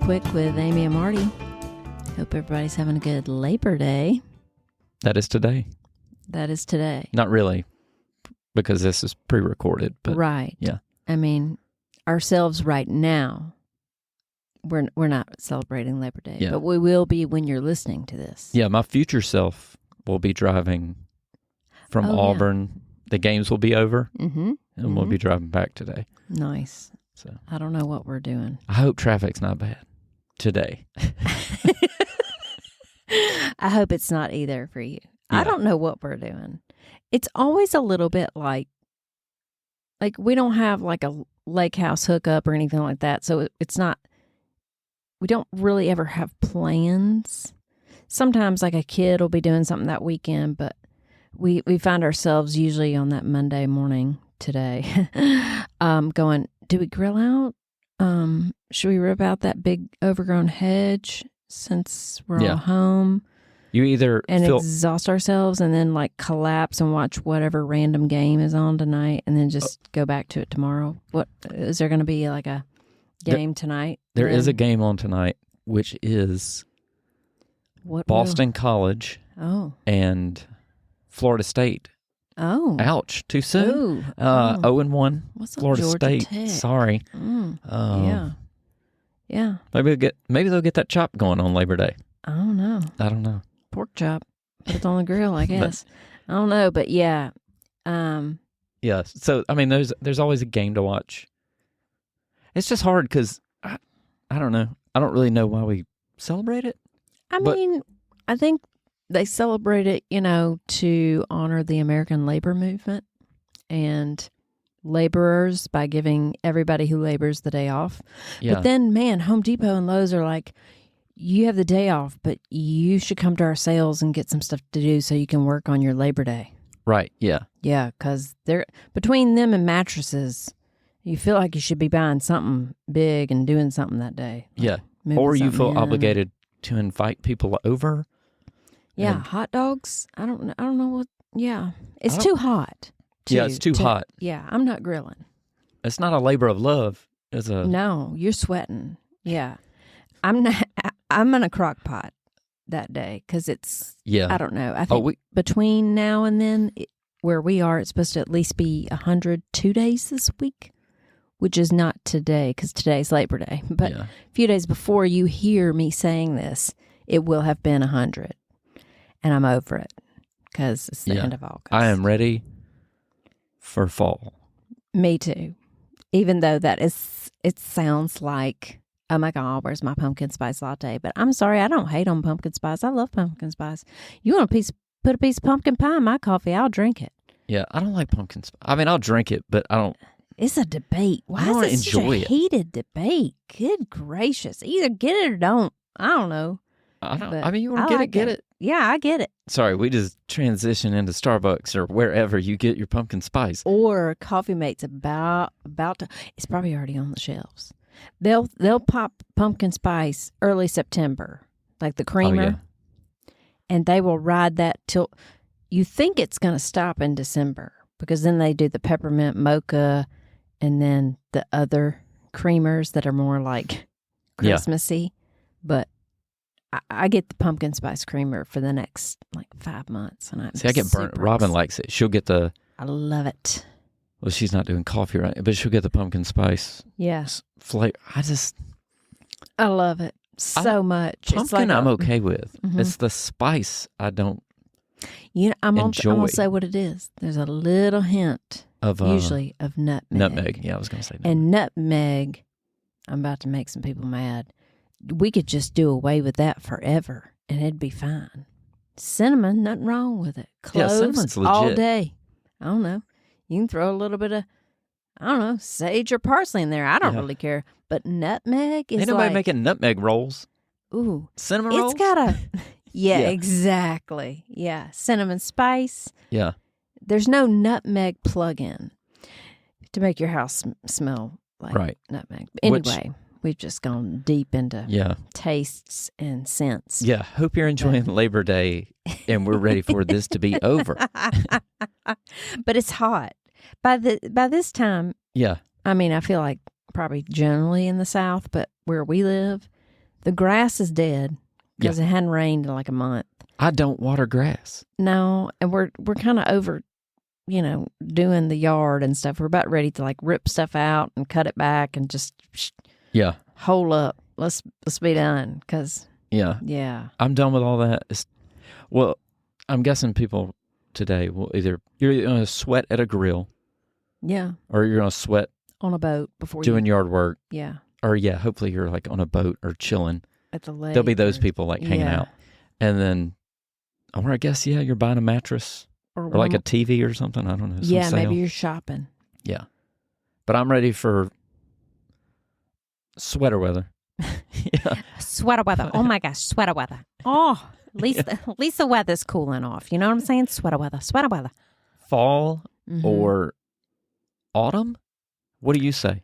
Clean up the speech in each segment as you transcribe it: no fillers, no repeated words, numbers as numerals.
quick with Amy and Marty. Hope everybody's having a good Labor Day. That is today. That is today. Not really, because this is pre-recorded. But right. Yeah. I mean, ourselves right now, we're not celebrating Labor Day, but we will be when you're listening to this. Yeah, my future self will be driving from Auburn. Yeah. The games will be over, and we'll be driving back today. Nice. So I don't know what we're doing. I hope traffic's not bad today. I hope it's not either for you. Yeah. I don't know what we're doing. It's always a little bit like we don't have like a lake house hookup or anything like that. So it's not, we don't really ever have plans. Sometimes like a kid will be doing something that weekend, but we find ourselves usually on that Monday morning today going, do we grill out? Should we rip out that big overgrown hedge since we're all home? You either exhaust ourselves and then like collapse and watch whatever random game is on tonight and then just go back to it tomorrow. What is there going to be like a game tonight? There is a game on tonight, which is Boston College and Florida State. Oh. Ouch. Too soon. 0-1. What's Florida Georgia State. Tech? Sorry. Yeah. Maybe they'll get that chop going on Labor Day. I don't know. Pork chop. Put it on the grill, I guess. I don't know, but yeah. Yeah. So I mean there's always a game to watch. It's just hard because I don't know. I don't really know why we celebrate it. I think they celebrate it, to honor the American labor movement and laborers by giving everybody who labors the day off. Yeah. But then, man, Home Depot and Lowe's are like, you have the day off, but you should come to our sales and get some stuff to do so you can work on your Labor Day. Right, yeah. Yeah, because they're between them and mattresses, you feel like you should be buying something big and doing something that day. Yeah. Or you feel obligated to invite people over. Yeah, hot dogs. I don't know what. Yeah, it's too hot. It's too hot. Yeah, I'm not grilling. It's not a labor of love. No, you're sweating. Yeah, I'm not. I'm in a crock pot that day because it's. Yeah, I don't know. I think between now and then, where we are, it's supposed to at least be 102 days this week, which is not today because today's Labor Day. But a few days before you hear me saying this, it will have been 100. And I'm over it because it's the end of August. I am ready for fall. Me too. Even though it sounds like, oh my God, where's my pumpkin spice latte? But I'm sorry, I don't hate on pumpkin spice. I love pumpkin spice. You want put a piece of pumpkin pie in my coffee, I'll drink it. Yeah, I don't like pumpkin spice. I mean, I'll drink it, but I don't. It's a debate. Why is it such a heated debate? Good gracious. Either get it or don't. I don't know. You want to get it. Yeah, I get it. Sorry, we just transition into Starbucks or wherever you get your pumpkin spice. Or Coffee Mate's about to. It's probably already on the shelves. They'll pop pumpkin spice early September, like the creamer, and they will ride that till you think it's going to stop in December because then they do the peppermint mocha and then the other creamers that are more like Christmassy, but. I get the pumpkin spice creamer for the next 5 months, and I get burnt. Robin likes it. She'll get the. I love it. Well, she's not doing coffee right, but she'll get the pumpkin spice. Yes, flavor. I love it so much. Pumpkin, I'm okay with. Mm-hmm. It's the spice I don't. I'm gonna say what it is. There's a little hint usually of nutmeg. Nutmeg. Yeah, I was gonna say nutmeg. And nutmeg. I'm about to make some people mad. We could just do away with that forever, and it'd be fine. Cinnamon, nothing wrong with it. Cloves, cinnamon's legit. All day. I don't know. You can throw a little bit of, sage or parsley in there. I don't really care. But nutmeg is Ain't nobody making nutmeg rolls. Ooh. Cinnamon rolls? It's got a... Yeah, exactly. Yeah, cinnamon spice. Yeah. There's no nutmeg plug-in to make your house smell like nutmeg. Anyway... We've just gone deep into tastes and scents. Yeah. Hope you're enjoying Labor Day and we're ready for this to be over. But it's hot. By this time, I mean, I feel like probably generally in the South, but where we live, The grass is dead because it hadn't rained in like a month. I don't water grass. No, and we're kind of over, doing the yard and stuff. We're about ready to like rip stuff out and cut it back and just hold up. Let's be done because yeah. I'm done with all that. Well, I'm guessing people today will you're going to sweat at a grill, or you're going to sweat on a boat before doing yard work, or hopefully you're like on a boat or chilling at the lake. There'll be those people like hanging out, and then I guess you're buying a mattress or like a TV or something. I don't know. Yeah, maybe you're shopping. Yeah, but I'm ready for sweater weather. Sweater weather. Oh my gosh, sweater weather. Oh, at least the weather's cooling off. You know what I'm saying? Sweater weather. Sweater weather. Fall or autumn? What do you say?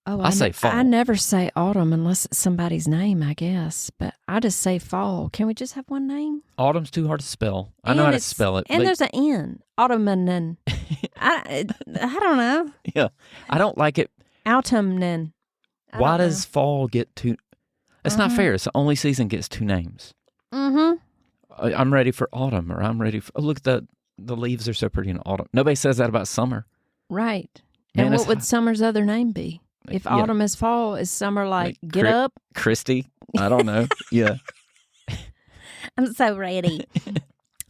Oh, I say fall. I never say autumn unless it's somebody's name, I guess. But I just say fall. Can we just have one name? Autumn's too hard to spell. I know how to spell it. And there's an N. Autumn. I don't know. Yeah. I don't like it. Autumn. Why does fall get two? It's not fair. It's the only season gets two names. I'm ready for autumn, or I'm ready for... Oh, look, the leaves are so pretty in autumn. Nobody says that about summer. Right. Man, and what would summer's other name be? If autumn is fall, is summer like get up? Christy? I don't know. Yeah. I'm so ready.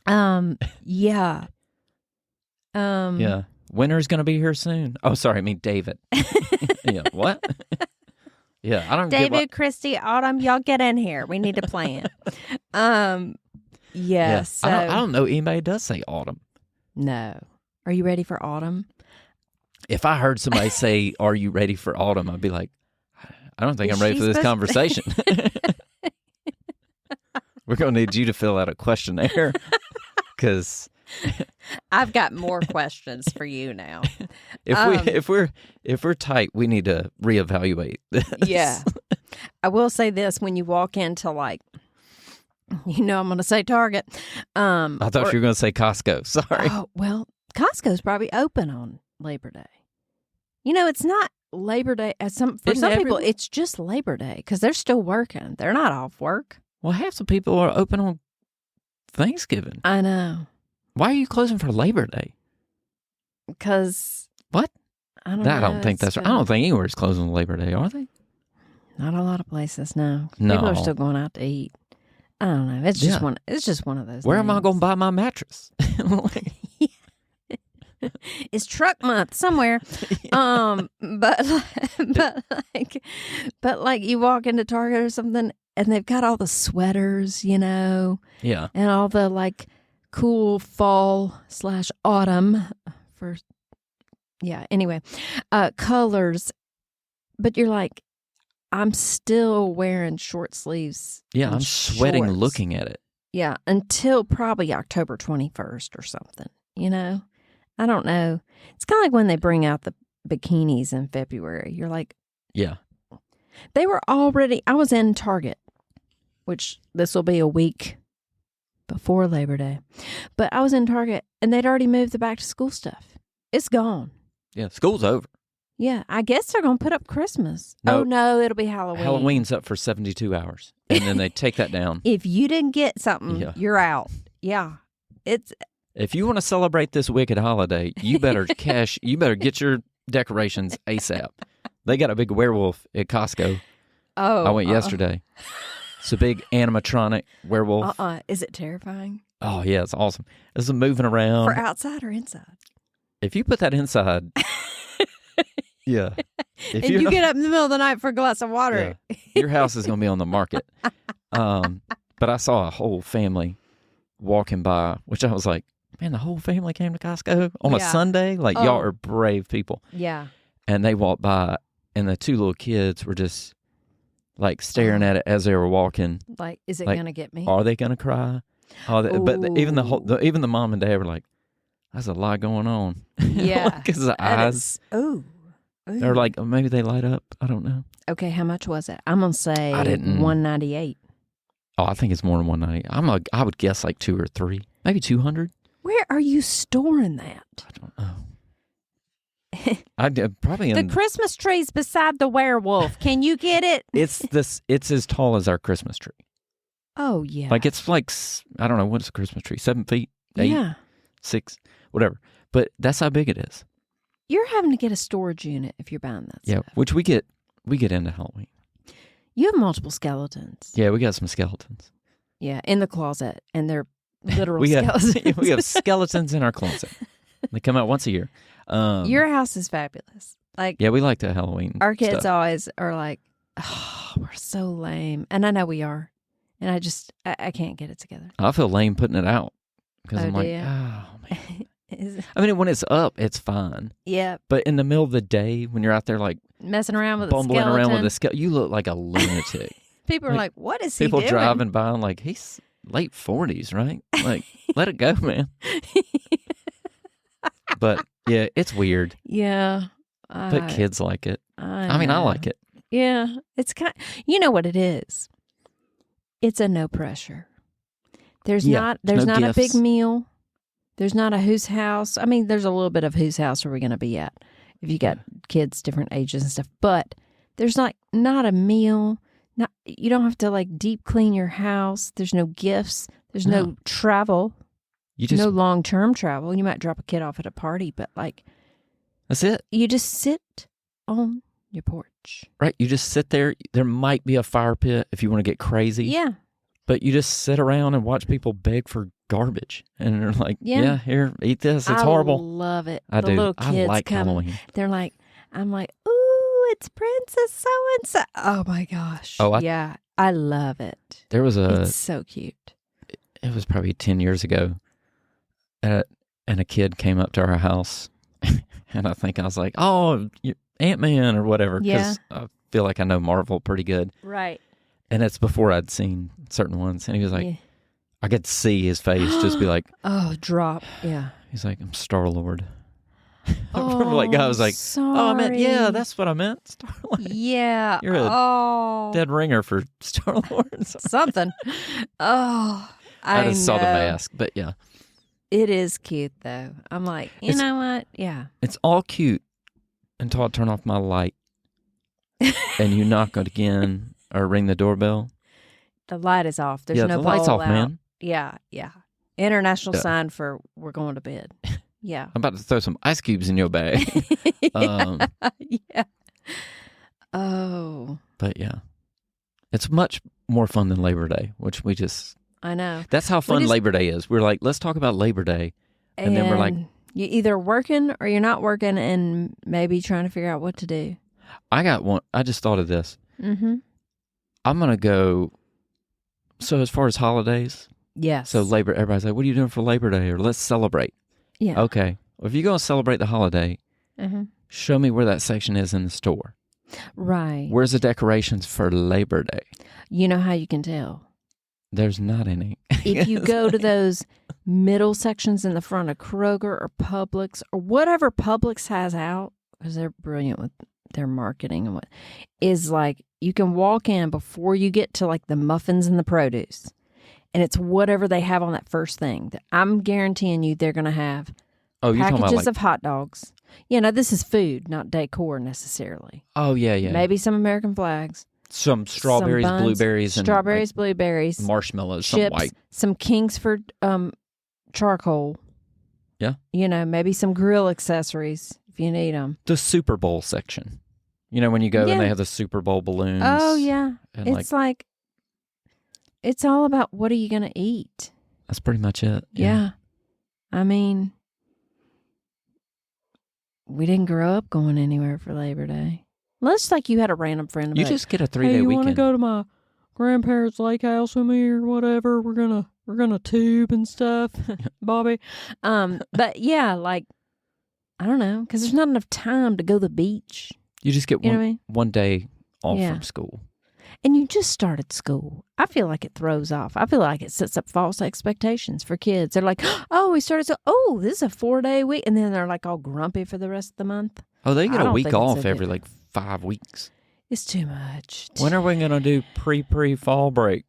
Yeah. Yeah. Winter's going to be here soon. Oh, sorry. I mean, David. Yeah. What? Yeah. I don't David, Christy, Autumn, y'all get in here. We need to plan. Yeah. So, I don't know anybody does say autumn. No. Are you ready for autumn? If I heard somebody say, "Are you ready for autumn?" I'd be like, "I don't think I'm ready for this conversation." We're going to need you to fill out a questionnaire because I've got more questions for you now. If we're tight, we need to reevaluate this. Yeah. I will say this: when you walk into I'm going to say Target. I thought you were going to say Costco. Sorry. Oh, well, Costco's probably open on Labor Day. It's not Labor Day. For some people, it's just Labor Day because they're still working. They're not off work. Well, half the people are open on Thanksgiving. I know. Why are you closing for Labor Day? Because what? I don't know. I don't think that's right. I don't think anywhere's closing on Labor Day, are they? Not a lot of places, no. No. People are still going out to eat. I don't know. It's just one. It's just one of those. Where am I going to buy my mattress? It's truck month somewhere. But you walk into Target or something, and they've got all the sweaters, Yeah. and all the cool fall/autumn for. Yeah. Anyway, colors, but you're like, I'm still wearing short sleeves. Yeah, I'm sweating looking at it. Yeah, until probably October 21st or something, I don't know. It's kind of like when they bring out the bikinis in February. You're like... Yeah. They were already... I was in Target, which this will be a week before Labor Day. But I was in Target, and they'd already moved the back-to-school stuff. It's gone. Yeah, school's over. Yeah, I guess they're going to put up Christmas. No, oh, no, it'll be Halloween. Halloween's up for 72 hours, and then they take that down. If you didn't get something, you're out. Yeah, it's... If you want to celebrate this wicked holiday, you better get your decorations ASAP. They got a big werewolf at Costco. Oh. I went yesterday. It's a big animatronic werewolf. Is it terrifying? Oh, yeah, it's awesome. It's moving around. For outside or inside? If you put that inside, yeah. And you get up in the middle of the night for a glass of water. Yeah, your house is going to be on the market. But I saw a whole family walking by, which I was like, man, the whole family came to Costco on a Sunday? Y'all are brave people. Yeah. And they walked by, and the two little kids were just, staring at it as they were walking. Is it going to get me? Are they going to cry? But even the mom and dad were like, there's a lot going on. Yeah. Because the eyes. They're maybe they light up. I don't know. Okay, how much was it? I'm going to say $198. Oh, I think it's more than $198. I would guess 2 or 3, maybe $200. Where are you storing that? I don't know. I did probably The in. Christmas tree's beside the werewolf. Can you get it? It's as tall as our Christmas tree. Oh, yeah. Like it's like I don't know what's a Christmas tree, 7 feet, 8, Yeah. 6, whatever. But that's how big it is. You're having to get a storage unit if you're buying that Yeah, stuff. which we get into Halloween. You have multiple skeletons. Yeah, we got some skeletons. Yeah, in the closet, and they're literal we skeletons. we have skeletons in our closet. They come out once a year. Your house is fabulous. Like, Yeah, we like the Halloween. our kids stuff. always are like, oh, we're so lame. And I know we are. And I can't get it together. I feel lame putting it out because Oh, I'm do like, you? oh man. I mean, when it's up, it's fine. Yeah, But in the middle of the day, when you're out there like messing around with bumbling a skeleton. around with a skeleton, you look like a lunatic. People are like, what is he People doing? driving by, I'm like, he's late 40s, right? Like, let it go, man. But yeah, it's weird. Yeah. But kids like it. I mean, I know. like it. Yeah. It's you know what it is? It's a no pressure. There's Yeah, not no a big gifts. meal. There's not a whose house. I mean, there's a little bit of whose house are we going to be at if you got kids different ages and stuff. But there's not a meal. You don't have to like deep clean your house. There's no gifts. There's no travel. You just, No long-term travel. You might drop a kid off at a party, but like that's it. you just sit on your porch. Right. You just sit there. There might be a fire pit if you want to get crazy. Yeah. But you just sit around and watch people beg for garbage. And they're like, Yeah. yeah, here, eat this. It's I horrible. love it. I the do. little I kids like come. Halloween. They're like, I'm like, ooh, it's Princess so and so. Oh my gosh. Oh, yeah. I love it. There was It's so cute. it was probably 10 years ago. And a kid came up to our house. And I think I was like, oh, Ant-Man or whatever. Yeah. Because I feel like I know Marvel pretty good. Right. And it's before I'd seen certain ones. And he was like, Yeah. I could see his face just be like, Oh, drop. Yeah. he's like, I'm Star-Lord. Oh, Like, I was like, sorry. oh, I meant, yeah, that's what I meant. Star-Lord. Yeah. You're a dead ringer for Star-Lord. Something. Oh, I I just saw the know. mask. But yeah, It is cute though. I'm like, you It's- know what? Yeah. it's all cute until I turn off my light and you knock again or ring the doorbell. The light is off. There's yeah, no the light's bowl off, out. man. Yeah, yeah. International Yeah. sign for we're going to bed. Yeah. I'm about to throw some ice cubes in your bag. Um, yeah. Oh, But yeah, it's much more fun than Labor Day, which we just, I know. that's how fun just- Labor Day is. We're like, let's talk about Labor Day. And then we're like- you're either working or you're not working and maybe trying to figure out what to do. I got one. I just thought of this. Mm-hmm. I'm going to go. So as far as holidays, Yes. so everybody's like, what are you doing for Labor Day? Or let's celebrate. yeah. Okay. Well, if you're going to celebrate the holiday, Mm-hmm. show me where that section is in the store. Right. Where's the decorations for Labor Day? You know how you can tell? There's not any. If you go to those middle sections in the front of Kroger or Publix or whatever Publix has out, because they're brilliant with their marketing and what is like, you can walk in before you get to like the muffins and the produce, and it's whatever they have on that first thing. I'm guaranteeing you they're going to have Oh, you're talking packages about like, of hot dogs. You know, this is food, not decor necessarily. oh, yeah, yeah. Maybe some American flags, Some strawberries, some buns, blueberries, and strawberries, blueberries, like, marshmallows, some chips, white. some Kingsford charcoal. Yeah. You know, maybe some grill accessories if you need them. The Super Bowl section. You know, when you go and Yeah. they have the Super Bowl balloons. Oh, yeah. And It's like, it's all about what are you going to eat? that's pretty much it. Yeah. I mean, we didn't grow up going anywhere for Labor Day. Unless like you had a random friend. You like, just get a 3-day hey, you want to weekend. go to my grandparents' lake house with me or whatever? We're gonna tube and stuff, Bobby. But yeah, like I don't know, because there's not enough time to go to the beach. You just get You know what I mean? one day off Yeah. from school. And you just started school. I feel like it throws off. I feel like it sets up false expectations for kids. They're like, oh, we started so, oh, this is a 4-day week. And then they're like all grumpy for the rest of the month. Oh, they get I a don't week think it's off so every different. like 5 weeks. It's too much. When are we going to do pre-fall break?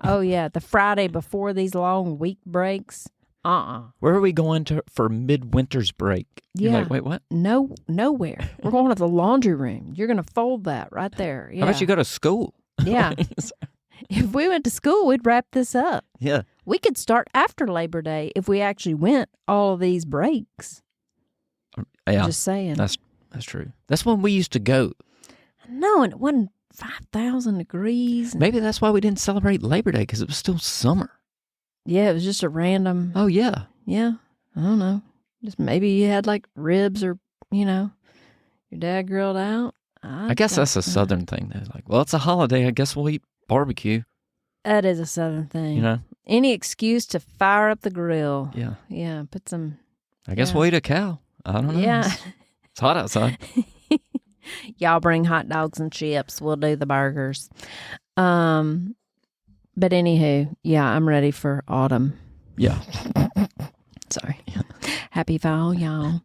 Oh, yeah. The Friday before these long week breaks. Where are we going to for midwinter's break? Yeah. You're like, wait, what? No, nowhere. We're going to the laundry room. You're going to fold that right there. Yeah. How about you go to school? Yeah. If we went to school, we'd wrap this up. Yeah. We could start after Labor Day if we actually went all of these breaks. Yeah. Just saying. That's true. That's when we used to go. No, and it wasn't 5,000 degrees. Maybe that's why we didn't celebrate Labor Day, because it was still summer. Yeah, it was just a random. Oh, yeah. Yeah, I don't know. Just maybe you had like ribs or, your dad grilled out. I guess that's a Southern thing. They're like, well, it's a holiday. I guess we'll eat barbecue. That is a Southern thing. You know? Any excuse to fire up the grill. Yeah. Yeah, put some. I guess we'll eat a cow. I don't know. Yeah. It's hot outside. Y'all bring hot dogs and chips. We'll do the burgers. But anywho, yeah, I'm ready for autumn. Yeah. Sorry. Happy fall, y'all.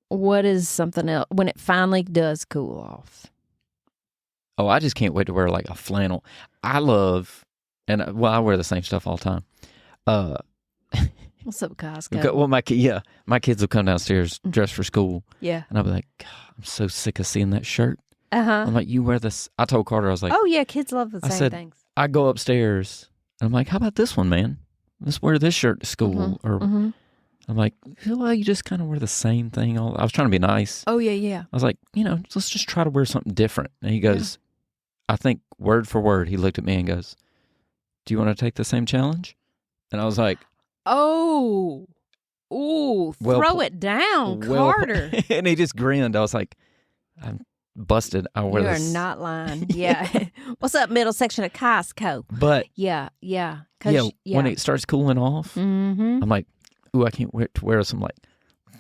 What is something else when it finally does cool off? Oh, I just can't wait to wear like a flannel. I love, and I wear the same stuff all the time. What's up, Costco? Well, my kids will come downstairs dressed for school. Yeah. And I'll be like, God, I'm so sick of seeing that shirt. Uh-huh. I'm like, you wear this. I told Carter, I was like, oh, yeah, kids love the same things. I go upstairs, and I'm like, how about this one, man? Let's wear this shirt to school. I'm like, well, you just kind of wear the same thing. I was trying to be nice. Oh, yeah, yeah. I was like, let's just try to wear something different. And he goes, I think word for word, he looked at me and goes, do you want to take the same challenge? And I was like, oh, ooh, throw it down, Carter. And he just grinned. I was like, I'm busted. I wear this. You are not lying. Yeah. What's up, middle section of Costco? But yeah. When it starts cooling off, I'm like, ooh, I can't wait to wear some like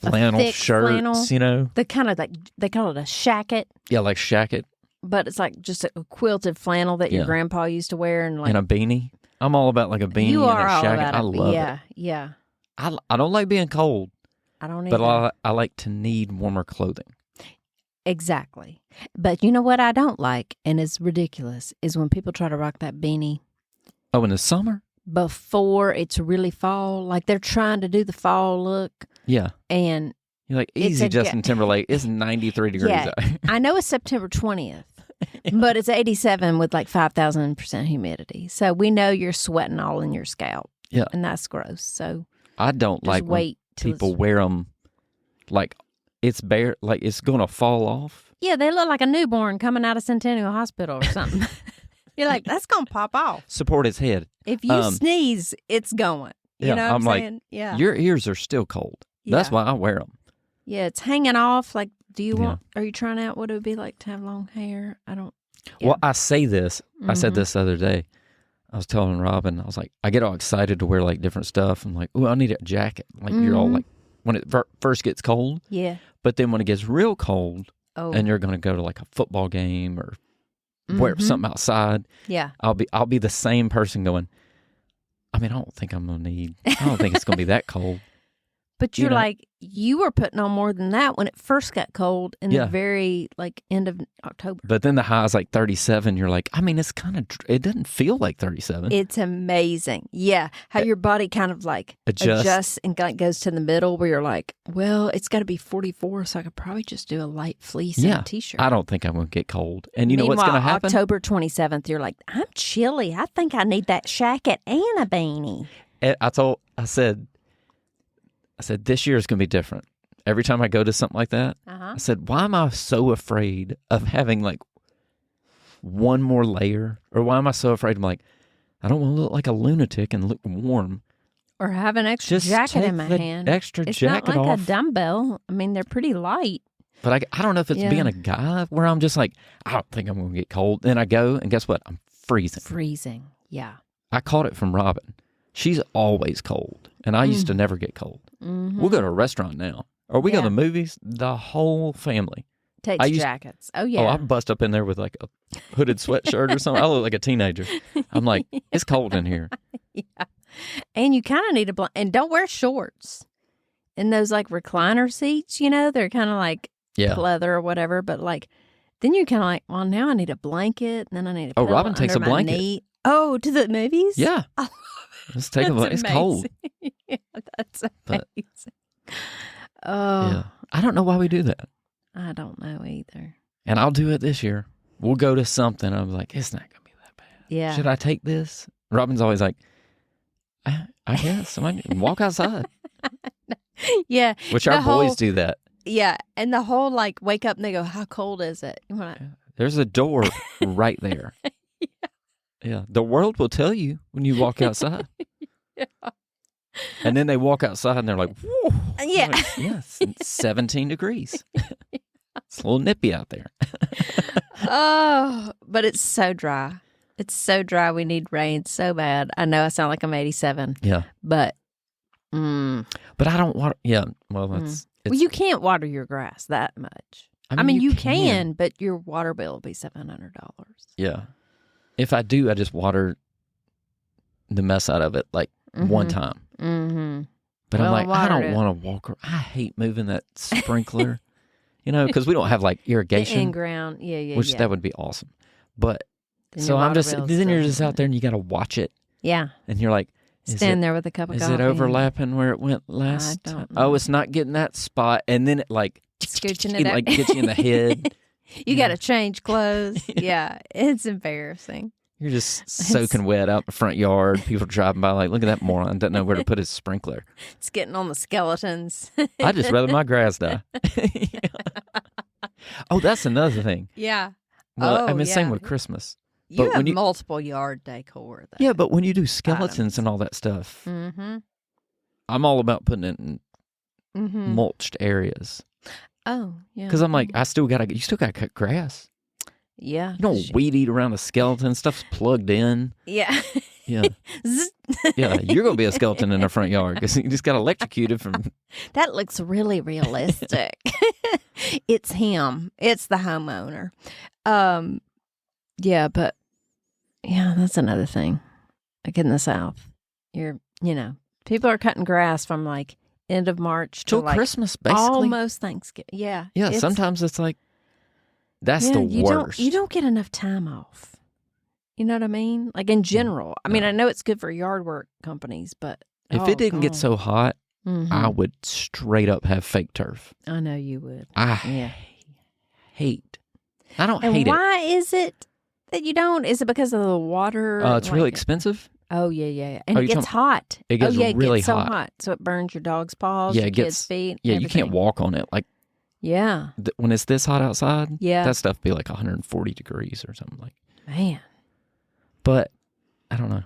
flannel shirts, flannel. The kind of like, they call it a shacket. Yeah, like shacket. But it's like just a quilted flannel that your grandpa used to wear. And a beanie. I'm all about like a beanie you are and a all shacket. About it. I love it. Yeah. I don't like being cold. I don't either. But I like to need warmer clothing. Exactly. But you know what I don't like, and it's ridiculous, is when people try to rock that beanie. Oh, in the summer? Before it's really fall. Like they're trying to do the fall look. Yeah. And you're like, easy, Justin Timberlake. It's 93 degrees out. I know it's September 20th, but it's 87 with like 5,000% humidity. So we know you're sweating all in your scalp. Yeah. And that's gross. So I don't like when people wear them like it's bare, like it's going to fall off. Yeah, they look like a newborn coming out of Centennial Hospital or something. You're like, that's going to pop off. Support his head. If you sneeze, it's going. You know what I'm saying? Like, yeah. Your ears are still cold. Yeah. That's why I wear them. Yeah, it's hanging off. Like, are you trying out what it would be like to have long hair? I don't. Yeah. Well, I say this. I said this the other day. I was telling Robin, I was like, I get all excited to wear like different stuff. I'm like, oh, I need a jacket. Like you're all like, when it first gets cold. Yeah. But then when it gets real cold and you're going to go to like a football game or wear something outside. Yeah. I'll be the same person going, I mean, I don't think it's going to be that cold. But you're like, you were putting on more than that when it first got cold in the very like end of October. But then the high is like 37. You're like, I mean, it's it doesn't feel like 37. It's amazing. Yeah. How your body kind of like adjusts and like goes to the middle where you're like, well, it's got to be 44. So I could probably just do a light fleece and a t-shirt. I don't think I'm going to get cold. And you know what's going to happen? October 27th, you're like, I'm chilly. I think I need that shacket and a beanie. I said, this year is going to be different. Every time I go to something like that, I said, why am I so afraid of having like one more layer? Or why am I so afraid? I'm like, I don't want to look like a lunatic and look warm. Or have an extra jacket in my hand. Jacket not like a dumbbell. I mean, they're pretty light. But I don't know if it's being a guy where I'm just like, I don't think I'm going to get cold. Then I go, and guess what? I'm freezing. Freezing, yeah. I caught it from Robin. She's always cold, and I used to never get cold. We'll go to a restaurant now, or we go to the movies. The whole family takes jackets. Oh, yeah. Oh, I bust up in there with like a hooded sweatshirt or something. I look like a teenager. I'm like, it's cold in here. Yeah. And you kind of need and don't wear shorts. In those like recliner seats, they're kind of like leather or whatever, but like, then you're kind of like, well, now I need a blanket, and then I need a pillow Robin takes a blanket. Oh, to the movies? Yeah. I love Let's take a It's cold. Yeah, that's But- amazing. Oh, Yeah. I don't know why we do that. I don't know either. And I'll do it this year. We'll go to something. I'm like, it's not going to be that bad. Yeah. Should I take this? Robin's always like, I guess. Walk outside. Yeah. Which our whole- boys do that. Yeah. And the whole like wake up and they go, how cold is it? You wanna- There's a door right there. Yeah. The world will tell you when you walk outside. Yeah. And then they walk outside and they're like, whoa. Yeah. Like, yes, it's 17 degrees. It's a little nippy out there. Oh, but it's so dry. It's so dry. We need rain so bad. I know I sound like I'm 87, Yeah. but But I don't want, yeah. Well, that's, well, you can't water your grass that much. I mean you can, but your water bill will be $700. Yeah. If I do, I just water the mess out of it like one time. Mm-hmm. But Well, I'm like, I water don't it. want to walk. I hate moving that sprinkler, because we don't have like irrigation, In ground, yeah, which that would be awesome. But Then so your I'm water just, bill's then you're still- just out there and you got to watch it. Yeah, And you're like, stand there with a cup of is coffee. it overlapping where it went last? don't know. Oh, it's not getting that spot. And then it like, Scooching it up. like gets you in the head. You got to change clothes. Yeah, it's embarrassing. You're just soaking wet out in the front yard. People driving by like, look at that moron. Doesn't know where to put his sprinkler. It's getting on the skeletons. I'd just rather my grass die. Oh, that's another thing. Yeah. Well, Oh, I mean, same yeah. with Christmas. You But have when you- multiple yard decor. Though. Yeah, but when you do skeletons and all that stuff, Mm-hmm. I'm all about putting it in Mm-hmm. mulched areas. Oh, yeah. Because I'm like, you still got to cut grass. Yeah. You don't weed eat around the skeleton. Stuff's plugged in. Yeah. Yeah. Zzz. Yeah, you're going to be a skeleton in the front yard because you just got electrocuted from. That looks really realistic. It's him. It's the homeowner. Yeah, but yeah, that's another thing. Like in the South, people are cutting grass from like end of March to Till like Christmas, basically. almost Thanksgiving. Yeah. Yeah, it's- sometimes it's like, that's yeah, the you worst. You don't get enough time off. You know what I mean? Like in general. I mean, No. I know it's good for yard work companies, but If it didn't get so hot, Mhm. I would straight up have fake turf. I know you would. I Yeah. hate. I don't And hate why is it that you don't? Is it because of the water? it. It's really Like- expensive. Oh yeah. And Oh, it you're gets hot. It gets oh yeah, it really gets so hot. hot, so it burns your dog's paws. Yeah, your it kids' gets- feet. Yeah, you can't everything. walk on it. Like Yeah, when it's this hot outside, yeah. that stuff be like 140 degrees or something like. Man, But I don't know.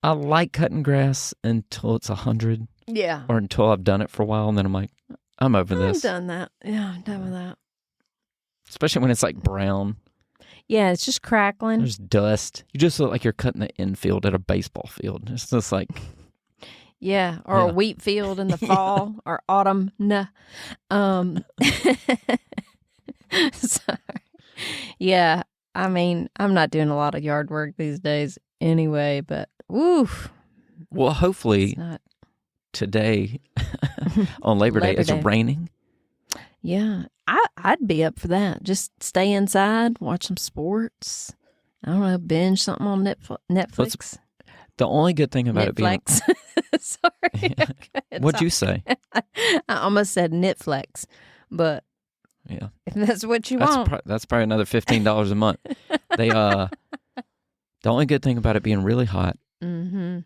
I like cutting grass until it's 100 yeah. or until I've done it for a while, and then I'm like, I'm over I've this. done that. Yeah, I'm done with that. Especially when it's like brown. Yeah, it's just crackling. There's dust. You just look like you're cutting the infield at a baseball field. It's just like, Yeah, or Yeah. a wheat field in the fall or autumn. Nah. Sorry. Yeah, I mean, I'm not doing a lot of yard work these days anyway, but woof. well, hopefully It's not. today on Labor Day, Labor it's Day. raining. Yeah, I'd be up for that. Just stay inside, watch some sports. I don't know, binge something on Netflix. The only good thing about it being, Netflix. Sorry. what'd you say? I almost said Netflix, but Yeah, if that's what you want. that's probably another $15 a month. They the only good thing about it being really hot Mm-hmm.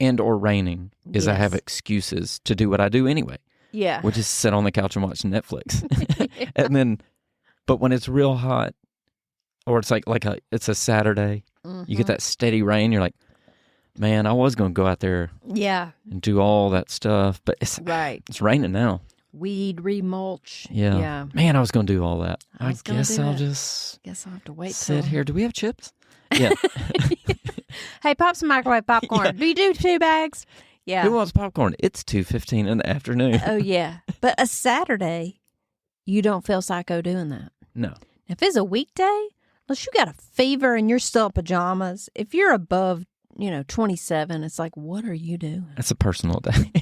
and or raining is I have Yes. excuses to do what I do anyway, Yeah. which is sit on the couch and watch Netflix. And then, but when it's real hot, or it's it's a Saturday, you get that steady rain. You're like, man, I was going to go out there Yeah. and do all that stuff, but it's Right. raining now. Weed remulch. Yeah. Yeah. Man, I was going to do all that. I I was gonna guess do I'll that. just Guess I'll have to wait sit till. here. Do we have chips? Yeah. Hey, pop some microwave popcorn. Yeah. Do you do 2 bags? Yeah. Who wants popcorn? It's 2:15 in the afternoon. Oh yeah. But a Saturday, you don't feel psycho doing that. No. If it's a weekday, unless you got a fever and you're still in pajamas, if you're above, 27, it's like, what are you doing? That's a personal day.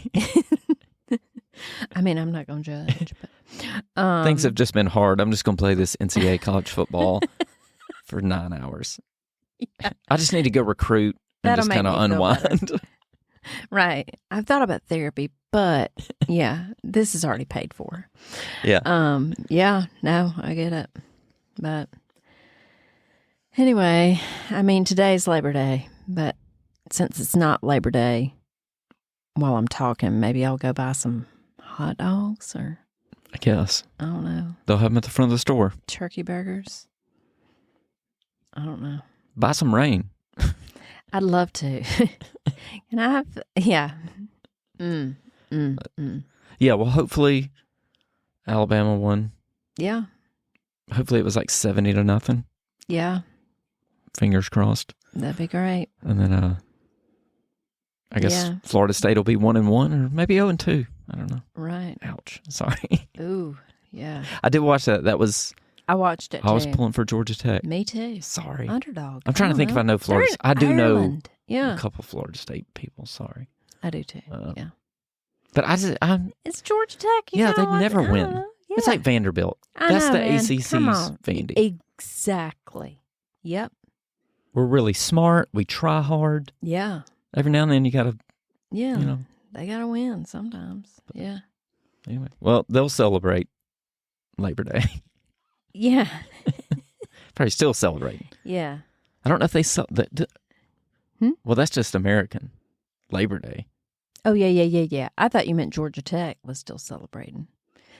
I mean, I'm not going to judge, but Things have just been hard. I'm just going to play this NCAA college football for 9 hours. Yeah. I just need to go recruit and That'll just make kind of me feel better. unwind. Right. I've thought about therapy, but yeah, this is already paid for. Yeah. Yeah, no, I get it. But anyway, I mean, today's Labor Day, but since it's not Labor Day, while I'm talking, maybe I'll go buy some hot dogs or I guess. I don't know. They'll have them at the front of the store. Turkey burgers. I don't know. Buy some rain. I'd love to. Can I have? Yeah. Yeah, well, hopefully Alabama won. Yeah. Hopefully it was like 70-0. Yeah. Fingers crossed. That'd be great. And then I guess Yeah. Florida State will be 1-1 or maybe 0-2. I don't know. Right. Ouch. Sorry. Ooh. Yeah. I did watch that. That was I watched it. I was too. pulling for Georgia Tech. Me too. Sorry. Underdog. I'm trying to think if I know They're Florida. in I do Ireland. know Yeah. a couple Florida State people. Sorry. I do too. Yeah. But I'm It's Georgia Tech. yeah, they never win. Yeah. It's like Vanderbilt. I That's know, the man. ACC's Come on. Vandy. Exactly. Yep. We're really smart. We try hard. Yeah. Every now and then you got to, Yeah. you know. They got to win sometimes. Yeah. Anyway, well, they'll celebrate Labor Day. Yeah. Probably still celebrating. Yeah. I don't know if they that. Hmm? Well, that's just American Labor Day. Oh, yeah. I thought you meant Georgia Tech was still celebrating.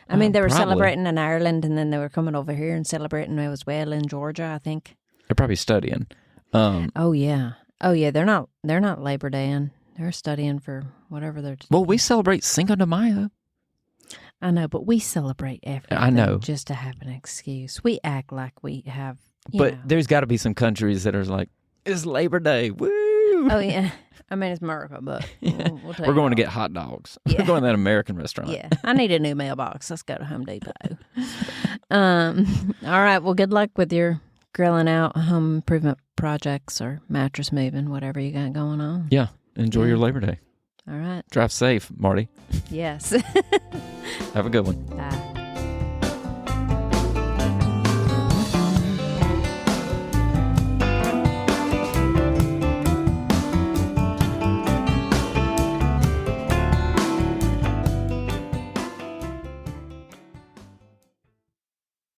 I mean, they were Probably. celebrating in Ireland, and then they were coming over here and celebrating as well in Georgia, I think. They're probably studying. Oh, yeah. They're not Labor Daying. They're studying for whatever they're... Well, we celebrate Cinco de Mayo. I know, but we celebrate everything. I know. Just to have an excuse. We act like we have, But there's got to be some countries that are like, it's Labor Day. Woo! Oh, yeah. I mean, it's America, but we'll take We're going to it get hot dogs. Yeah. We're going to that American restaurant. Yeah, I need a new mailbox. Let's go to Home Depot. All right. Well, good luck with your grilling out home improvement projects or mattress moving, whatever you got going on. Yeah. Enjoy your Labor Day. All right. Drive safe, Marty. Yes. Have a good one. Bye.